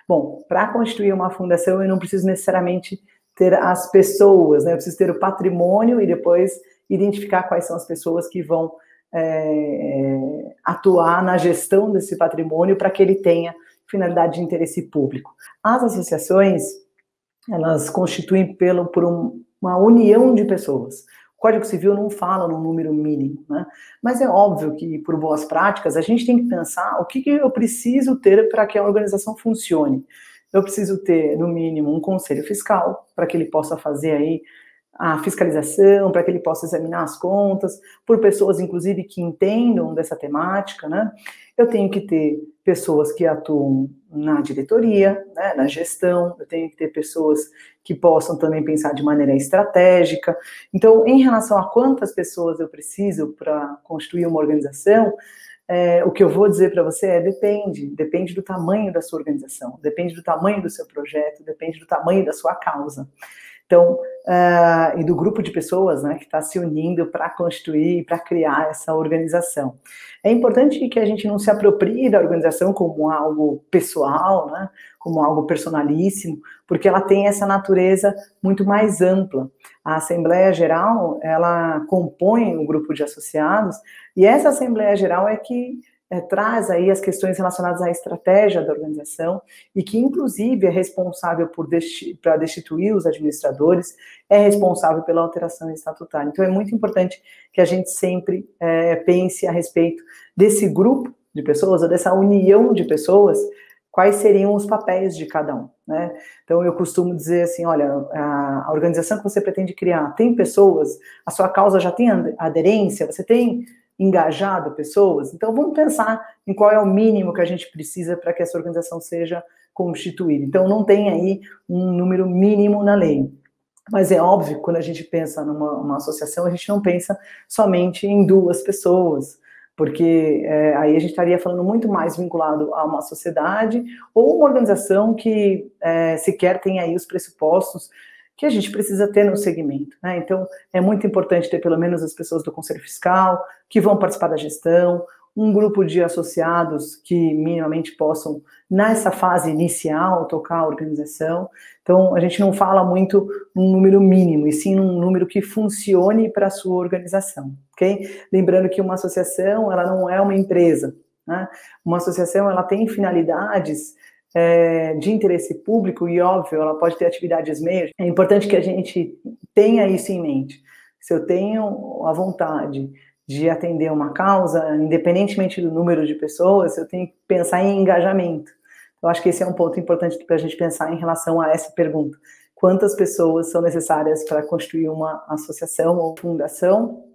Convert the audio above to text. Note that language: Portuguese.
Bom, para constituir uma fundação, eu não preciso necessariamente ter as pessoas, né? Eu preciso ter o patrimônio e depois identificar quais são as pessoas que vão atuar na gestão desse patrimônio para que ele tenha finalidade de interesse público. As associações, elas constituem por uma união de pessoas. O Código Civil não fala no número mínimo, né? Mas é óbvio que, por boas práticas, a gente tem que pensar o que eu preciso ter para que a organização funcione. Eu preciso ter, no mínimo, um conselho fiscal, para que ele possa fazer aí a fiscalização, para que ele possa examinar as contas, por pessoas, inclusive, que entendam dessa temática, né? Eu tenho que ter pessoas que atuam na diretoria, né, na gestão, eu tenho que ter pessoas que possam também pensar de maneira estratégica. Então, em relação a quantas pessoas eu preciso para constituir uma organização, o que eu vou dizer para você depende do tamanho da sua organização, depende do tamanho do seu projeto, depende do tamanho da sua causa. Então, e do grupo de pessoas, né, que está se unindo para constituir, para criar essa organização. É importante que a gente não se aproprie da organização como algo pessoal, né, como algo personalíssimo, porque ela tem essa natureza muito mais ampla. A Assembleia Geral, ela compõe um grupo de associados, e essa Assembleia Geral é que traz aí as questões relacionadas à estratégia da organização e que, inclusive, é responsável para destituir os administradores, é responsável pela alteração estatutária. Então, é muito importante que a gente sempre pense a respeito desse grupo de pessoas, ou dessa união de pessoas, quais seriam os papéis de cada um, né? Então, eu costumo dizer assim, olha, a organização que você pretende criar tem pessoas, a sua causa já tem aderência, você tem engajado pessoas, então vamos pensar em qual é o mínimo que a gente precisa para que essa organização seja constituída. Então não tem aí um número mínimo na lei, mas é óbvio que quando a gente pensa numa associação, a gente não pensa somente em 2 pessoas, porque aí a gente estaria falando muito mais vinculado a uma sociedade ou uma organização que sequer tem aí os pressupostos que a gente precisa ter no segmento, né? Então, é muito importante ter pelo menos as pessoas do Conselho Fiscal, que vão participar da gestão, um grupo de associados que minimamente possam, nessa fase inicial, tocar a organização. Então, a gente não fala muito num número mínimo, e sim num número que funcione para a sua organização, ok? Lembrando que uma associação, ela não é uma empresa, né? Uma associação, ela tem finalidades de interesse público e, óbvio, ela pode ter atividades meias. É importante que a gente tenha isso em mente. Se eu tenho a vontade de atender uma causa, independentemente do número de pessoas, eu tenho que pensar em engajamento. Eu acho que esse é um ponto importante para a gente pensar em relação a essa pergunta. Quantas pessoas são necessárias para constituir uma associação ou fundação?